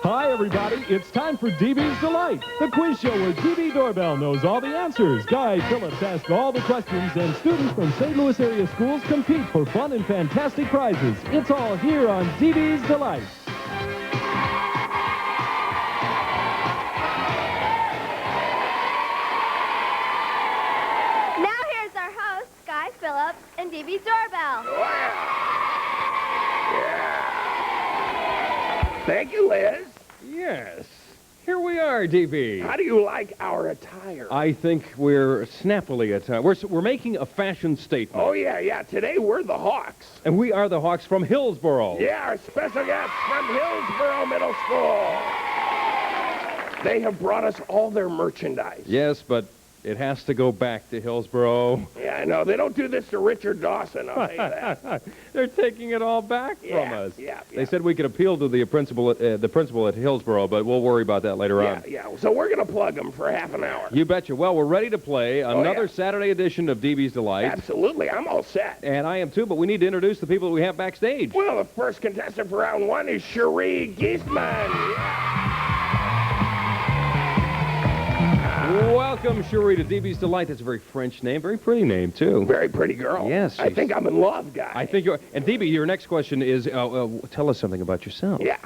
Hi, everybody. It's time for DB's Delight, the quiz show where DB Doorbell knows all the answers. Guy Phillips asks all the questions, and students from St. Louis area schools compete for fun and fantastic prizes. It's all here on DB's Delight. Now here's our hosts, Guy Phillips and DB Doorbell. Thank you, Liz. Yes. Here we are, DB. How do you like our attire? I think we're snappily attired. We're making a fashion statement. Oh, yeah. Today we're the Hawks. And we are the Hawks from Hillsboro. Yeah, our special guests from Hillsboro Middle School. They have brought us all their merchandise. Yes, but it has to go back to Hillsboro. Yeah, I know. They don't do this to Richard Dawson, I'll tell you that. They're taking it all back from us. Yeah. They said we could appeal to the principal at Hillsboro, but we'll worry about that later on. Yeah. So we're going to plug them for half an hour. You betcha. Well, we're ready to play another Saturday edition of DB's Delight. Absolutely. I'm all set. And I am too, but we need to introduce the people that we have backstage. Well, the first contestant for round one is Cherie Geisman. Yeah. Welcome, Cherie, to DB's Delight. That's a very French name, very pretty name, too. Very pretty girl. Yes. I think I'm in love, Guy. I think you're... And DB, your next question is, tell us something about yourself. Yeah.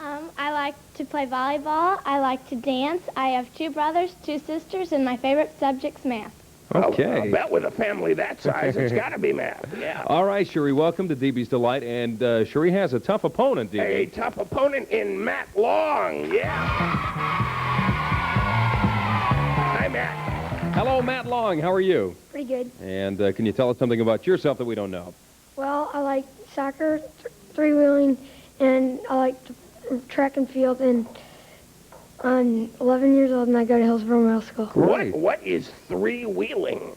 I like to play volleyball. I like to dance. I have 2 brothers, 2 sisters, and my favorite subject's math. Okay. I'll bet with a family that size, it's got to be math. Yeah. All right, Cherie, welcome to DB's Delight. And Cherie has a tough opponent, DB. A tough opponent in Matt Long. Yeah. Hi, Matt. Hello, Matt Long. How are you? Pretty good. And can you tell us something about yourself that we don't know? Well, I like soccer, three-wheeling, and I like track and field, and I'm 11 years old, and I go to Hillsboro Middle School. Great. What is three-wheeling?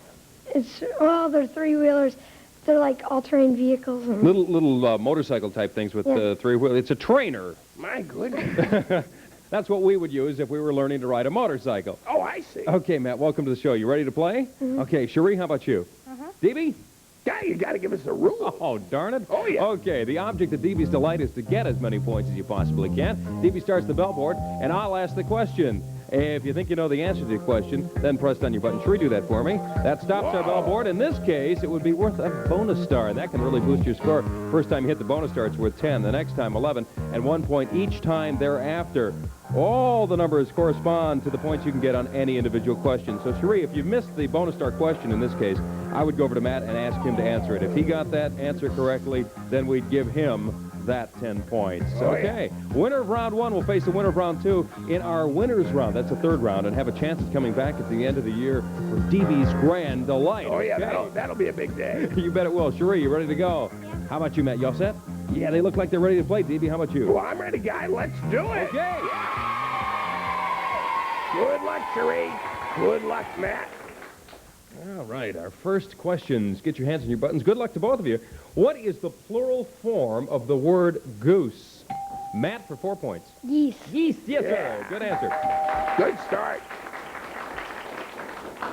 They're three-wheelers. They're like all-terrain vehicles. And Little motorcycle-type things with three wheels. It's a trainer. My goodness. That's what we would use if we were learning to ride a motorcycle. Oh, I see. Okay, Matt, welcome to the show. You ready to play? Mm-hmm. Okay, Cherie, how about you? DB? Guy, you got to give us the rules. Oh, darn it. Oh, yeah. Okay, the object of DB's Delight is to get as many points as you possibly can. DB starts the bellboard, and I'll ask the question. If you think you know the answer to the question, then press down your button. Cherie, do that for me. That stops our bellboard. In this case, it would be worth a bonus star, and that can really boost your score. First time you hit the bonus star, it's worth 10. The next time, 11, and 1 point each time thereafter. All the numbers correspond to the points you can get on any individual question. So, Cherie, if you missed the bonus star question in this case, I would go over to Matt and ask him to answer it. If he got that answer correctly, then we'd give him that 10 points. Okay. Winner of round 1 will face the winner of round 2 in our winner's round. That's the 3rd round, and have a chance of coming back at the end of the year for DB's Grand Delight. Oh, yeah, that'll be a big day. You bet it will. Cherie, you ready to go? How about you, Matt? You all set? Yeah, they look like they're ready to play. DB, how about you? Well, I'm ready, Guy. Let's do it. Okay. Yeah. Good luck, Cherie. Good luck, Matt. All right, our first questions. Get your hands on your buttons. Good luck to both of you. What is the plural form of the word goose? Matt for 4 points. geese. Geese, yes, sir. Good answer. Good start.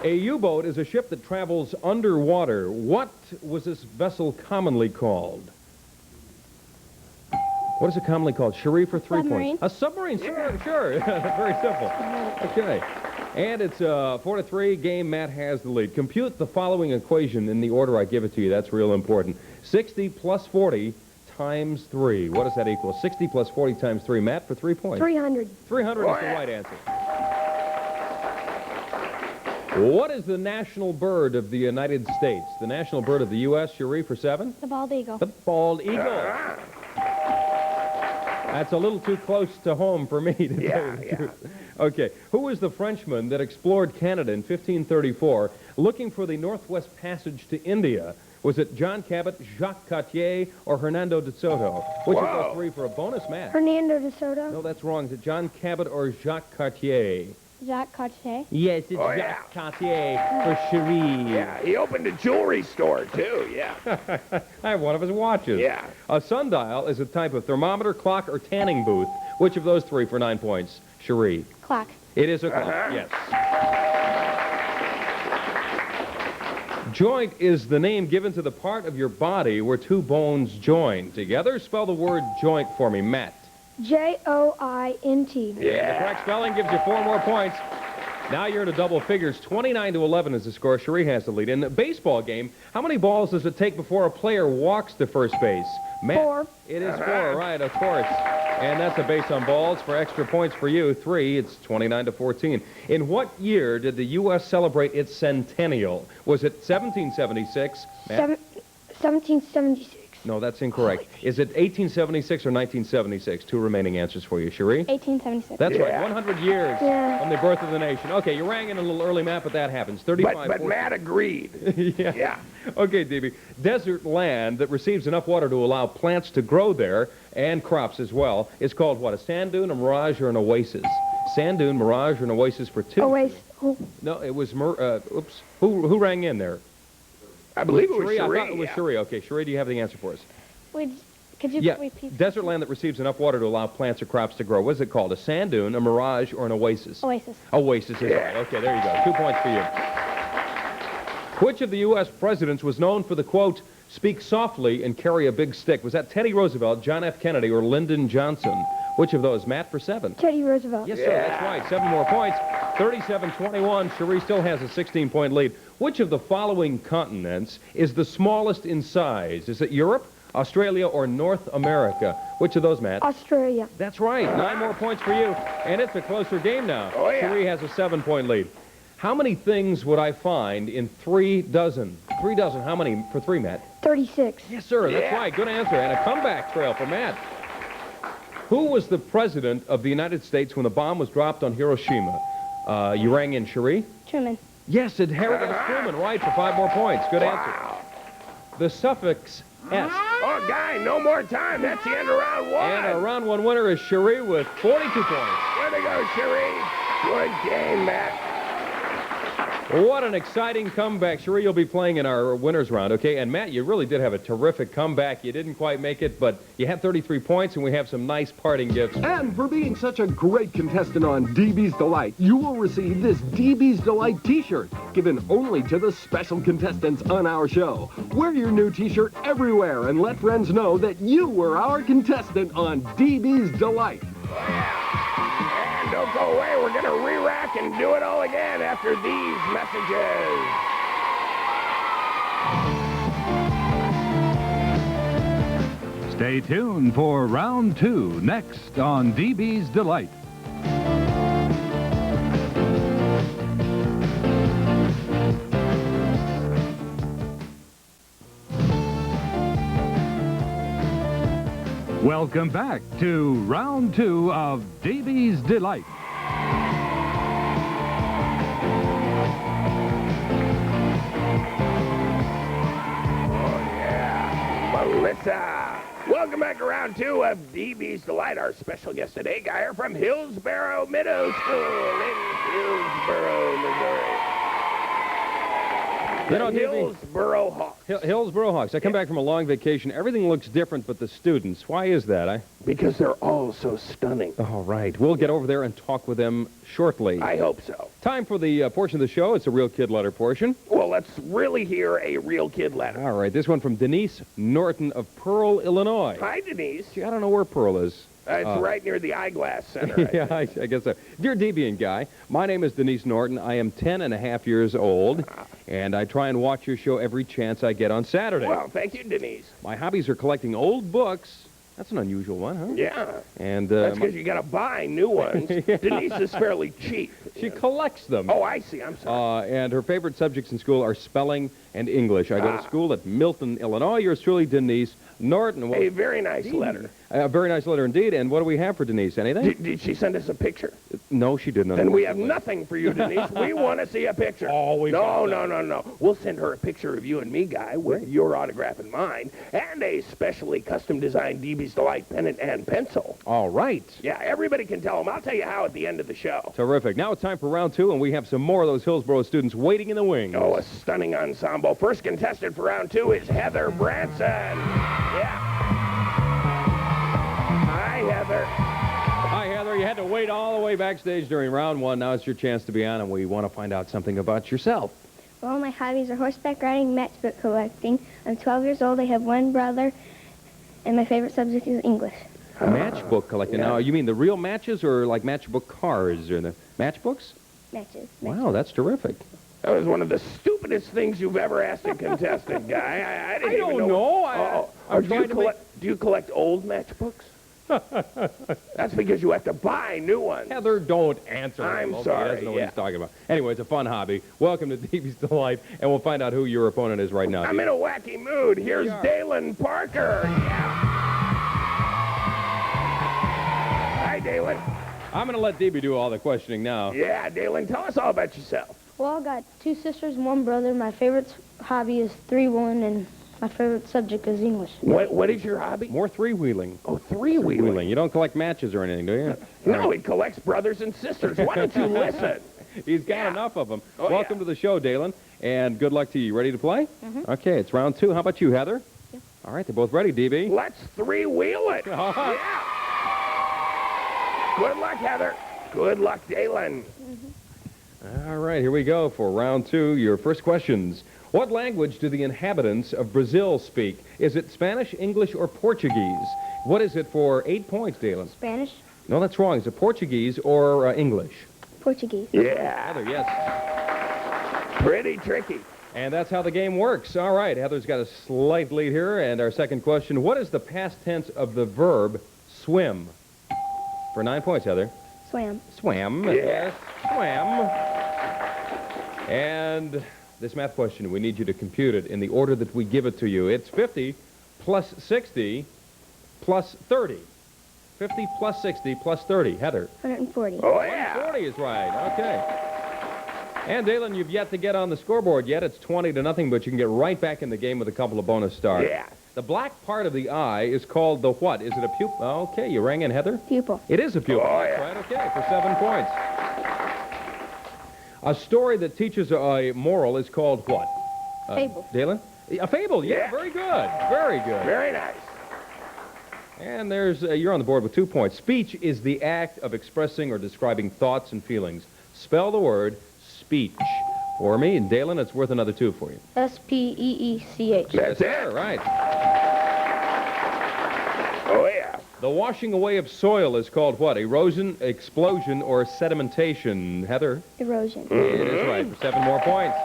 A U-boat is a ship that travels underwater. What was this vessel commonly called? What is it commonly called? Cherie for 3 Submarine. points. A submarine, sure. Very simple. Okay. And it's a 4-3 game. Matt has the lead. Compute the following equation in the order I give it to you. That's real important. 60 plus 40 times 3. What does that equal? 60 plus 40 times 3. Matt for 3 points. 300. 300 is the right answer. What is the national bird of the United States? The national bird of the U.S., Cherie for 7? The bald eagle. The bald eagle. That's a little too close to home for me to tell you the truth. Okay, who was the Frenchman that explored Canada in 1534 looking for the Northwest Passage to India? Was it John Cabot, Jacques Cartier, or Hernando de Soto? Which of those 3 for a bonus, Matt? Hernando de Soto. No, that's wrong. Is it John Cabot or Jacques Cartier? Jacques Cartier. Yes, it's Jacques Cartier for Cherie. Yeah, he opened a jewelry store, too, yeah. I have one of his watches. Yeah. A sundial is a type of thermometer, clock, or tanning booth. Which of those 3 for 9 points? Cherie. Clock. It is a clock, yes. Joint is the name given to the part of your body where 2 bones join together. Spell the word joint for me, Matt. Joint. The Yeah. correct spelling gives you 4 more points. Now you're into double figures. 29-11 is the score. Cherie has the lead. In the baseball game, how many balls does it take before a player walks to first base? Matt, 4. It is 4, right, of course. And that's a base on balls. For extra points for you, 3. It's 29-14. In what year did the U.S. celebrate its centennial? Was it 1776? Matt? 1776. No, that's incorrect. Is it 1876 or 1976? 2 remaining answers for you. Cherie? 1876. That's Yeah. right, 100 years Yeah. from the birth of the nation. Okay, you rang in a little early, Matt, but that happens. 35 But Matt agreed. yeah. Yeah. Okay, DB. Desert land that receives enough water to allow plants to grow there, and crops as well, is called what? A sand dune, a mirage, or an oasis? Sand dune, mirage, or an oasis for 2. Oasis. Oh, No, it was, oops. Who rang in there? I believe it was Cherie? I Cherie. thought it was Yeah. Cherie. Okay, Cherie, do you have the answer for us? Could you Yeah, repeat? desert land that receives enough water to allow plants or crops to grow. What is it called? A sand dune, a mirage, or an oasis? Oasis. Oasis is right. Okay, there you go. 2 points for you. Which of the U.S. presidents was known for the quote, speak softly and carry a big stick? Was that Teddy Roosevelt, John F. Kennedy, or Lyndon Johnson? Which of those? Matt, for 7. Teddy Roosevelt. Yes, sir, that's right. 7 more points. 37-21. Cherie still has a 16-point lead. Which of the following continents is the smallest in size? Is it Europe, Australia, or North America? Which of those, Matt? Australia. That's right. 9 more points for you. And it's a closer game now. Oh, yeah. Cherie has a 7-point lead. How many things would I find in 3 dozen? 3 dozen. How many for 3, Matt? 36. Yes, sir. That's Yeah. right. Good answer. And a comeback trail for Matt. Who was the president of the United States when the bomb was dropped on Hiroshima? You rang in, Cherie? Truman. Yes, it Harry S. Truman. Right, for 5 more points. Good answer. Wow. The suffix S. Oh, Guy, no more time. That's the end of round 1. And our round 1 winner is Cherie with 42 points. Way to go, Cherie. Good game, Matt. What an exciting comeback. Cherie, you'll be playing in our winners round, okay? And Matt, you really did have a terrific comeback. You didn't quite make it, but you had 33 points, and we have some nice parting gifts. And for being such a great contestant on DB's Delight, you will receive this DB's Delight t-shirt, given only to the special contestants on our show. Wear your new t-shirt everywhere and let friends know that you were our contestant on DB's Delight. And don't go away. We're going to re-rack and do it all again after these messages. Stay tuned for round 2 next on DB's Delight. Welcome back to round 2 of DB's Delight. Oh, yeah. Melissa. Welcome back to round 2 of DB's Delight. Our special guest today, Guy, from Hillsboro Middle School in Hillsboro, Missouri. You know, The DB, Hillsboro Hawks. Hillsboro Hawks. I come back from a long vacation. Everything looks different but the students. Why is that? Because they're all so stunning. All right. We'll get over there and talk with them shortly. I hope so. Time for the portion of the show. It's a real kid letter portion. Well, let's really hear a real kid letter. All right. This one from Denise Norton of Pearl, Illinois. Hi, Denise. Gee, I don't know where Pearl is. It's right near the Eyeglass Center. Yeah, I guess so. Dear DB and Guy, my name is Denise Norton. I am 10 and a half years old, and I try and watch your show every chance I get on Saturday. Well, thank you, Denise. My hobbies are collecting old books. That's an unusual one, huh? Yeah. And That's because you got to buy new ones. Denise is fairly cheap. she collects them. Oh, I see. I'm sorry. And her favorite subjects in school are spelling and English. I go to school at Milton, Illinois. Yours truly, Denise Norton. Well, A very nice letter. a very nice letter indeed. And what do we have for Denise? Anything? Did she send us a picture? No, she didn't. Then we have nothing for you, Denise. We want to see a picture. Oh, we No. We'll send her a picture of you and me, Guy, with your autograph in mind, and a specially custom-designed DB's Delight pennant and pencil. All right. Yeah, everybody can tell them. I'll tell you how at the end of the show. Terrific. Now it's time for round 2, and we have some more of those Hillsboro students waiting in the wings. Oh, a stunning ensemble. First contestant for round 2 is Heather Branson. Yeah. Hi, Heather. Hi, Heather. You had to wait all the way backstage during round 1. Now it's your chance to be on, and we want to find out something about yourself. Well, my hobbies are horseback riding, matchbook collecting. I'm 12 years old. I have one brother, and my favorite subject is English. Matchbook collecting. Now, you mean the real matches or like matchbook cars or the matchbooks? Matches. Wow, that's terrific. That was one of the stupidest things you've ever asked a contestant, guy. I didn't even don't know. I'm do, trying you to collect, do you collect old matchbooks? That's because you have to buy new ones. Heather, don't answer. I'm him. sorry, He doesn't know what yeah. he's talking about. Anyway, it's a fun hobby. Welcome to Davey's Delight, and we'll find out who your opponent is right now. I'm in a wacky mood. Here's we are. Dalen Parker. Yeah. Hi, Dalen. I'm going to let Davey do all the questioning now. Yeah, Dalen, tell us all about yourself. Well, I got 2 sisters and 1 brother. My favorite hobby is three-wheeling, and my favorite subject is English. What is your hobby? More three-wheeling. Oh, three-wheeling. You don't collect matches or anything, do you? No, he collects brothers and sisters. Why don't you listen? He's got Yeah. enough of them. Oh, Welcome yeah. to the show, Dalen, and good luck to you. You ready to play? Okay, it's round 2. How about you, Heather? Yep. All right, they're both ready, DB. Let's three-wheel it. All right. Yeah. Good luck, Heather. Good luck, Dalen. All right, here we go for round 2. Your first questions. What language do the inhabitants of Brazil speak? Is it Spanish, English, or Portuguese? What is it for 8 points, Dalen? Spanish, No, that's wrong. Is it Portuguese or English? Portuguese. Yeah. Heather, yes. Pretty tricky. And that's how the game works. All right, Heather's got a slight lead here. And our second question, what is the past tense of the verb swim? For 9 points, Heather. Swam. Swam. Yeah. Yes, swam. And this math question, we need you to compute it in the order that we give it to you. It's 50 plus 60 plus 30. 50 plus 60 plus 30. Heather. 140. Oh, yeah. 40 is right. Okay. And Dalen, you've yet to get on the scoreboard yet. It's 20-0, but you can get right back in the game with a couple of bonus stars. Yeah. The black part of the eye is called the what? Is it a pupil? Okay, you rang in, Heather. Pupil. It is a pupil. Oh, That's yeah. right. Okay, for 7 points. A story that teaches a moral is called what? Fable. Dalen? A fable. Yeah, Yeah. very good. Very good. Very nice. And there's you're on the board with 2 points. Speech is the act of expressing or describing thoughts and feelings. Spell the word speech for me. And Dalen, it's worth another 2 for you. S-P-E-E-C-H. That's Sir, it. right. Oh, yeah. The washing away of soil is called what? Erosion, explosion, or sedimentation? Heather? Erosion. It is right for 7 more points.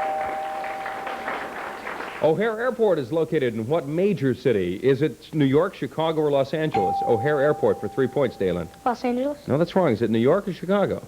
O'Hare Airport is located in what major city? Is it New York, Chicago, or Los Angeles? O'Hare Airport for 3 points, Dalen. Los Angeles. No, that's wrong. Is it New York or Chicago?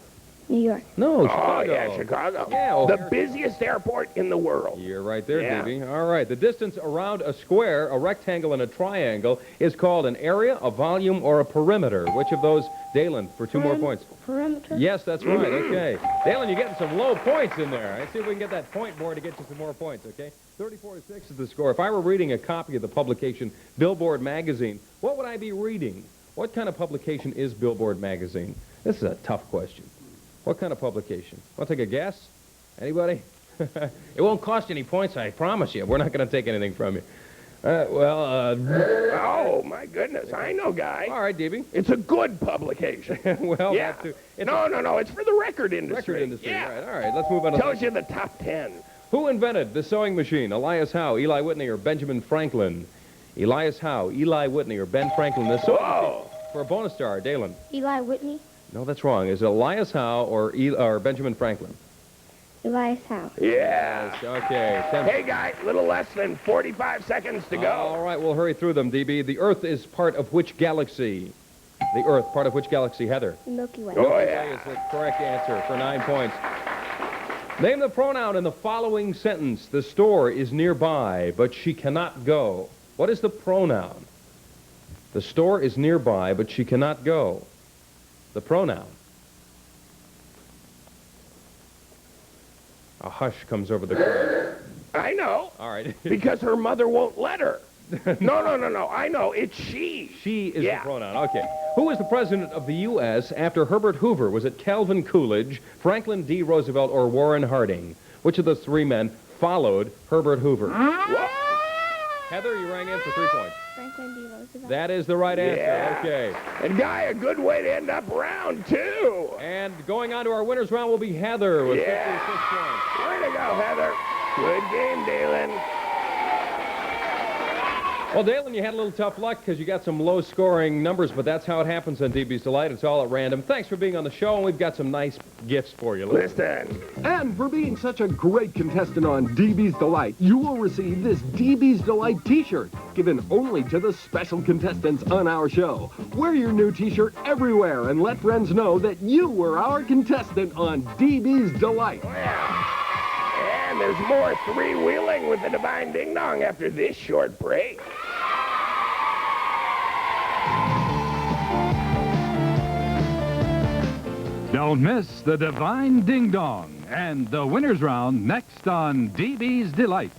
New York. No, Oh, Chicago. yeah, Chicago. Yeah, the O'Hare. busiest airport in the world. You're right there, Yeah. Davey. All right. The distance around a square, a rectangle, and a triangle is called an area, a volume, or a perimeter. Which of those, Dalen, for 2 more points? Perimeter. Yes, that's right. Okay. Dalen, you're getting some low points in there. Let's see if we can get that point board to get you some more points, okay? 34-6 is the score. If I were reading a copy of the publication Billboard Magazine, what would I be reading? What kind of publication is Billboard Magazine? This is a tough question. What kind of publication? Want to take a guess? Anybody? It won't cost you any points, I promise you. We're not going to take anything from you. Oh, my goodness. I know, guy. All right, DB. It's a good publication. Well, Yeah. that too. It's No. It's for the record a industry. record industry. Yeah. Right. All right, let's move on to Tells you the top 10. Who invented the sewing machine? Elias Howe, Eli Whitney, or Benjamin Franklin? Elias Howe, Eli Whitney, or Ben Franklin? The sewing machine. Whoa. For a bonus star, Dalen. Eli Whitney. No, that's wrong. Is it Elias Howe or Benjamin Franklin? Elias Howe. Yeah. Okay. 10. Hey, guy, little less than 45 seconds to go. All right, we'll hurry through them, DB. The Earth is part of which galaxy? The Earth, part of which galaxy, Heather? The Milky Way. Oh, That yeah. is the correct answer for 9 points. Name the pronoun in the following sentence. The store is nearby, but she cannot go. What is the pronoun? The store is nearby, but she cannot go. The pronoun. A hush comes over the crowd. I know. All right. Because her mother won't let her. No. I know. It's she. She is Yeah. the pronoun. Okay. Who was the president of the U.S. after Herbert Hoover? Was it Calvin Coolidge, Franklin D. Roosevelt, or Warren Harding? Which of the 3 men followed Herbert Hoover? What? Heather, you rang in for 3 points. Franklin D. Roosevelt. That is the right answer. Yeah. Okay. And, guy, a good way to end up round 2. And going on to our winners round will be Heather with 56 points. Way to go, Heather. Good game, Dalen. Well, Dalen, you had a little tough luck because you got some low-scoring numbers, but that's how it happens on DB's Delight. It's all at random. Thanks for being on the show, and we've got some nice gifts for you. Listen. And for being such a great contestant on DB's Delight, you will receive this DB's Delight t-shirt, given only to the special contestants on our show. Wear your new t-shirt everywhere and let friends know that you were our contestant on DB's Delight. And there's more three-wheeling with the Divine Ding Dong after this short break. Don't miss the Divine Ding Dong and the Winners Round next on DB's Delight.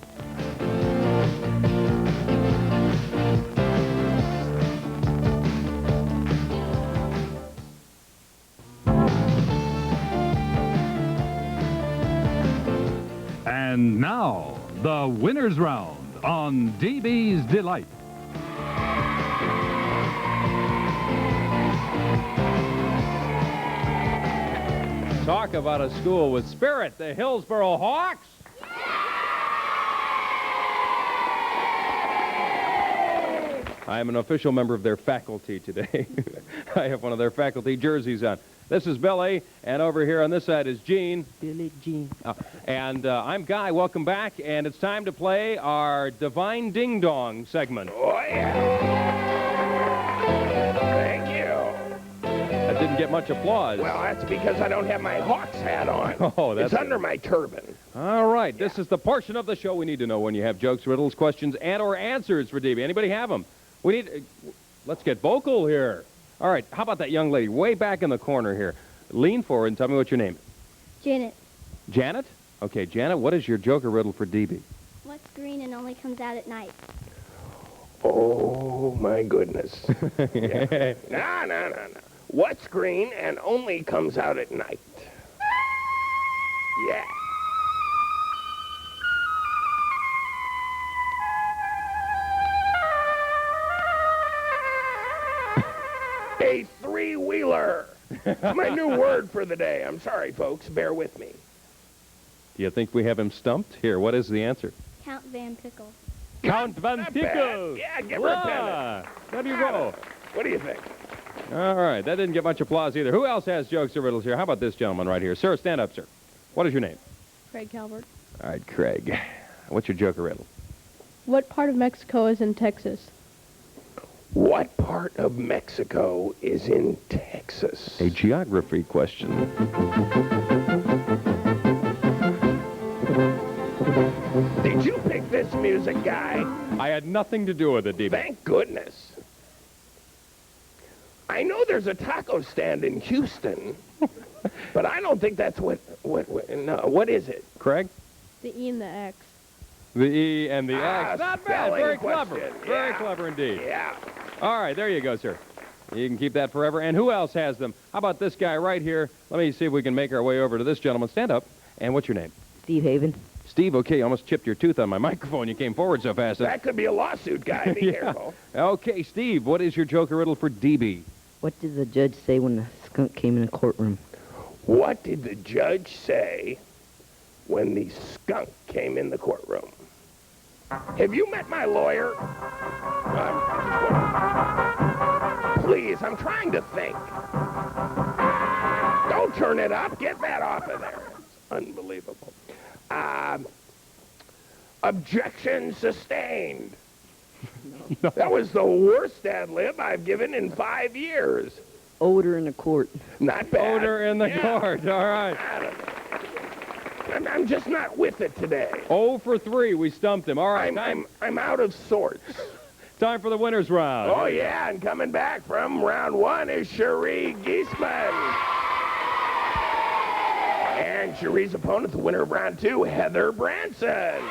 And now, the Winners Round on DB's Delight. Talk about a school with spirit, the Hillsboro Hawks. I am an official member of their faculty today. I have one of their faculty jerseys on. This is Billy, and over here on this side is Gene. Billy Jean. And I'm Guy. Welcome back, and it's time to play our Divine Ding Dong segment. Oh, yeah. Thank you. That didn't get much applause. Well, that's because I don't have my Hawks hat on. Oh, that's It's under my turban. All right, this is the portion of the show we need to know when you have jokes, riddles, questions, and or answers for DB. Anybody have them? We need... let's get vocal here. All right, how about that young lady way back in the corner here? Lean forward and tell me what your name is. Janet. Janet? Okay, Janet, what is your joke or riddle for DB? What's green and only comes out at night? Oh, my goodness. Yeah. No. What's green and only comes out at night? Yeah. A three-wheeler. My new word for the day. I'm sorry, folks. Bear with me. Do you think we have him stumped? Here, what is the answer? Count Van Pickle. Count Van Not Pickle. bad. Yeah, give her a pennant. There you go. What do you think? All right, that didn't get much applause either. Who else has jokes or riddles here? How about this gentleman right here? Sir, stand up, sir. What is your name? Craig Calvert. All right, Craig. What's your joke or riddle? What part of Mexico is in Texas? What part of Mexico is in Texas? A geography question. Did you pick this music, guy? I had nothing to do with it, DB. Thank goodness. I know there's a taco stand in Houston, but I don't think that's what is it? Craig? The E and the X. The E and the X. Not bad. spelling Very question. clever. Very Yeah. clever indeed. Yeah. All right, there you go, sir. You can keep that forever. And who else has them? How about this guy right here? Let me see if we can make our way over to this gentleman. Stand up. And what's your name? Steve Haven. Steve, okay, you almost chipped your tooth on my microphone. You came forward so fast. That could be a lawsuit, guy. Be careful. Okay, Steve, what is your joke or riddle for DB? What did the judge say when the skunk came in the courtroom? What did the judge say when the skunk came in the courtroom? Have you met my lawyer? Please, I'm trying to think. Don't turn it up. Get that off of there. It's unbelievable. Objection sustained. No. That was the worst ad lib I've given in 5 years. Odor in the court. Not bad. Odor in the court. All right. I don't know. I'm just not with it today. 0 for 3. We stumped him. All right. I'm out of sorts. Time for the winner's round. Oh, yeah, and coming back from round 1 is Cherie Giesman. And Cherie's opponent, the winner of round 2, Heather Branson.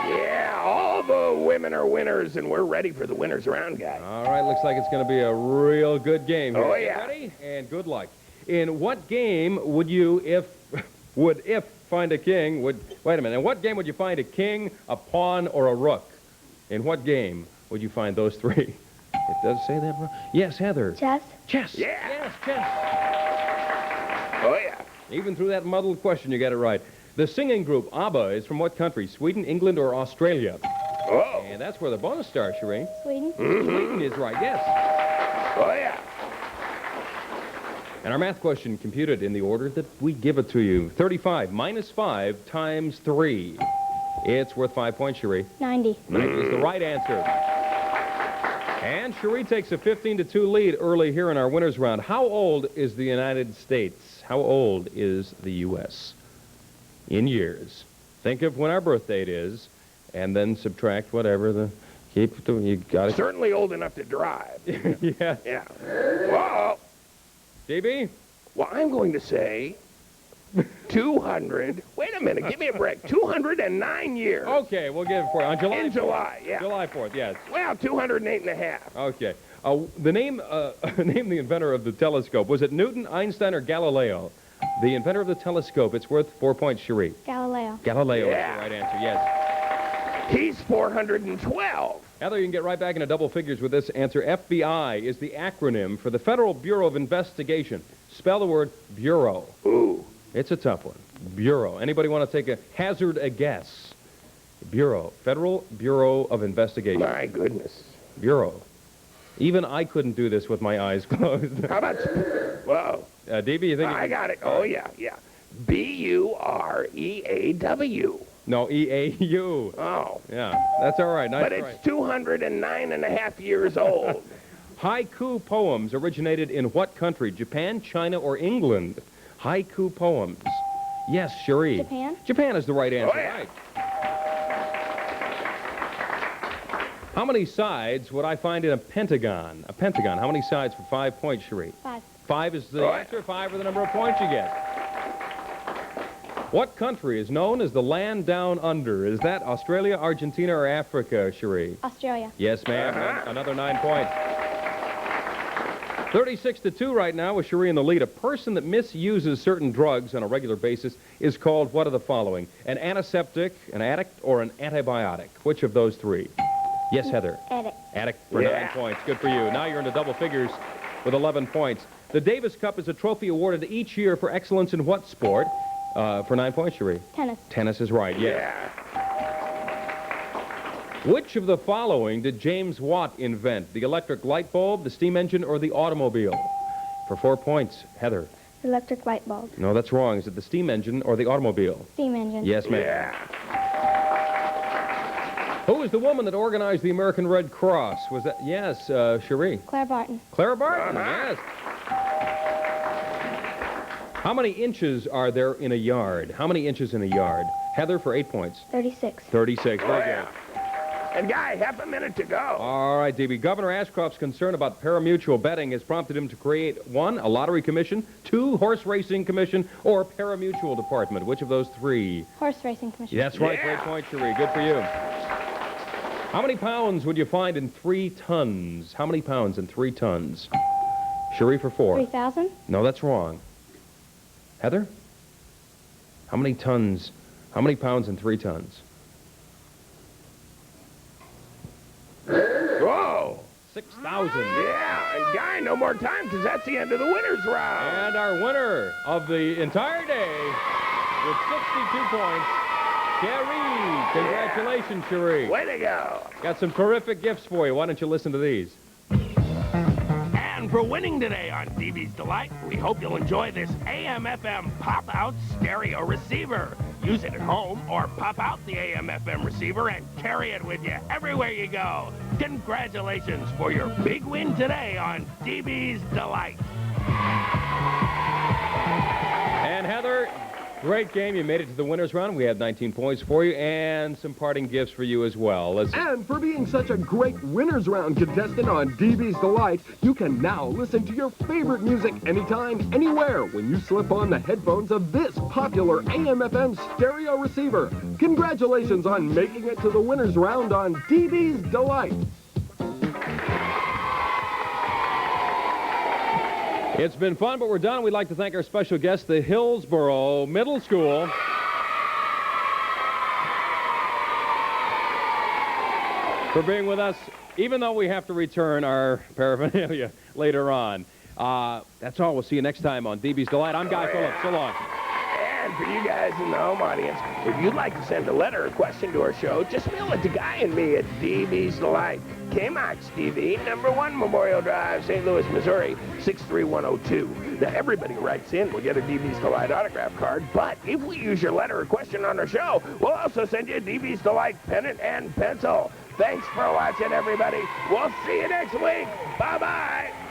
Yeah, all the women are winners, and we're ready for the winner's round, guys. All right, looks like it's going to be a real good game here. Oh, yeah. Ready? And good luck. In what game would you, if find a king, wait a minute, in what game would you find a king, a pawn, or a rook? In what game would you find those three? It does say that wrong. Yes, Heather. Chess. Chess. Yeah. Yes, chess. Oh, yeah. Even through that muddled question, you got it right. The singing group ABBA is from what country? Sweden, England, or Australia? Oh. And that's where the bonus star, Shereen. Sweden. Sweden is right, yes. Oh, yeah. And our math question computed in the order that we give it to you. 35 minus 5 times 3. It's worth 5 points, Cherie. 90. 90 is the right answer. And Cherie takes a 15-2 lead early here in our winners round. How old is the United States? How old is the U.S. in years? Think of when our birth date is, and then subtract whatever the... You got it. Certainly old enough to drive. Yeah. Yeah. Whoa. DB? Well, I'm going to say 200. Wait a minute. Give me a break. 209 years. Okay, we'll give it for you. On July In 4th. July, yeah. July 4th, yes. Well, 208 and a half. Okay. Name the inventor of the telescope. Was it Newton, Einstein, or Galileo? The inventor of the telescope. It's worth 4 points, Cherie. Galileo. Galileo Yeah. is the right answer, yes. He's 412. Heather, you can get right back into double figures with this answer. FBI is the acronym for the Federal Bureau of Investigation. Spell the word bureau. Ooh. It's a tough one. Bureau. Anybody want to take hazard a guess? Bureau. Federal Bureau of Investigation. My goodness. Bureau. Even I couldn't do this with my eyes closed. How about... Whoa. DB, you think... I got it. Oh, yeah, yeah. B-U-R-E-A-W. No, E-A-U. Oh. Yeah, that's all right. Nice But try. it's 209 and a half years old. Haiku poems originated in what country? Japan, China, or England? Haiku poems. Yes, Cherie. Japan. Japan is the right answer. Oh, yeah. Right. How many sides would I find in a pentagon? A pentagon. How many sides for 5 points, Cherie? 5. 5 is the Oh, yeah. answer. 5 are the number of points you get. What country is known as the land down under? Is that Australia, Argentina, or Africa, Cherie? Australia. Yes, ma'am. Another 9 points. 36-2 right now with Cherie in the lead. A person that misuses certain drugs on a regular basis is called what of the following? An antiseptic, an addict, or an antibiotic? Which of those three? Yes, Heather. Addict. Addict for 9 points. Good for you. Now you're into double figures with 11 points. The Davis Cup is a trophy awarded each year for excellence in what sport? For 9 points, Cherie. Tennis. Tennis is right, Yeah. Which of the following did James Watt invent? The electric light bulb, the steam engine, or the automobile? For 4 points, Heather. Electric light bulb. No, that's wrong. Is it the steam engine or the automobile? Steam engine. Yes, ma'am. Yeah. Who was the woman that organized the American Red Cross? Was that, yes, Cherie. Claire Barton. Clara Barton, yes. How many inches are there in a yard? How many inches in a yard? Heather for 8 points. 36. 36, Oh, very yeah. good. And, Guy, half a minute to go. All right, DB. Governor Ashcroft's concern about parimutuel betting has prompted him to create 1, a lottery commission, 2, horse racing commission, or parimutuel department. Which of those 3? Horse racing commission. That's right. Yeah. Great point, Cherie. Good for you. How many pounds would you find in 3 tons? How many pounds in 3 tons? Cherie for 4. 3,000. No, that's wrong. Heather? How many tons? How many pounds in 3 tons? Whoa. 6,000. Yeah. And, Guy, no more time because that's the end of the winner's round. And our winner of the entire day with 62 points, Cherie. Congratulations, Cherie. Way to go. Got some terrific gifts for you. Why don't you listen to these? And for winning today on DB's Delight, we hope you'll enjoy this AM/FM pop-out stereo receiver. Use it at home or pop out the AM/FM receiver and carry it with you everywhere you go. Congratulations for your big win today on DB's Delight. And Heather, great game. You made it to the winners round. We had 19 points for you and some parting gifts for you as well. And for being such a great winners round contestant on DB's Delight, you can now listen to your favorite music anytime, anywhere when you slip on the headphones of this popular AM/FM stereo receiver. Congratulations on making it to the winners round on DB's Delight. It's been fun, but we're done. We'd like to thank our special guest, the Hillsboro Middle School. For being with us, even though we have to return our paraphernalia later on. That's all. We'll see you next time on DB's Delight. I'm Guy Phillips. So long. And And for you guys in the home audience, if you'd like to send a letter or question to our show, just mail it to Guy and me at DB's Delight, KMOX TV, number 1 Memorial Drive, St. Louis, Missouri, 63102. Now, everybody who writes in will get a DB's Delight autograph card, but if we use your letter or question on our show, we'll also send you a DB's Delight pennant and pencil. Thanks for watching, everybody. We'll see you next week. Bye-bye.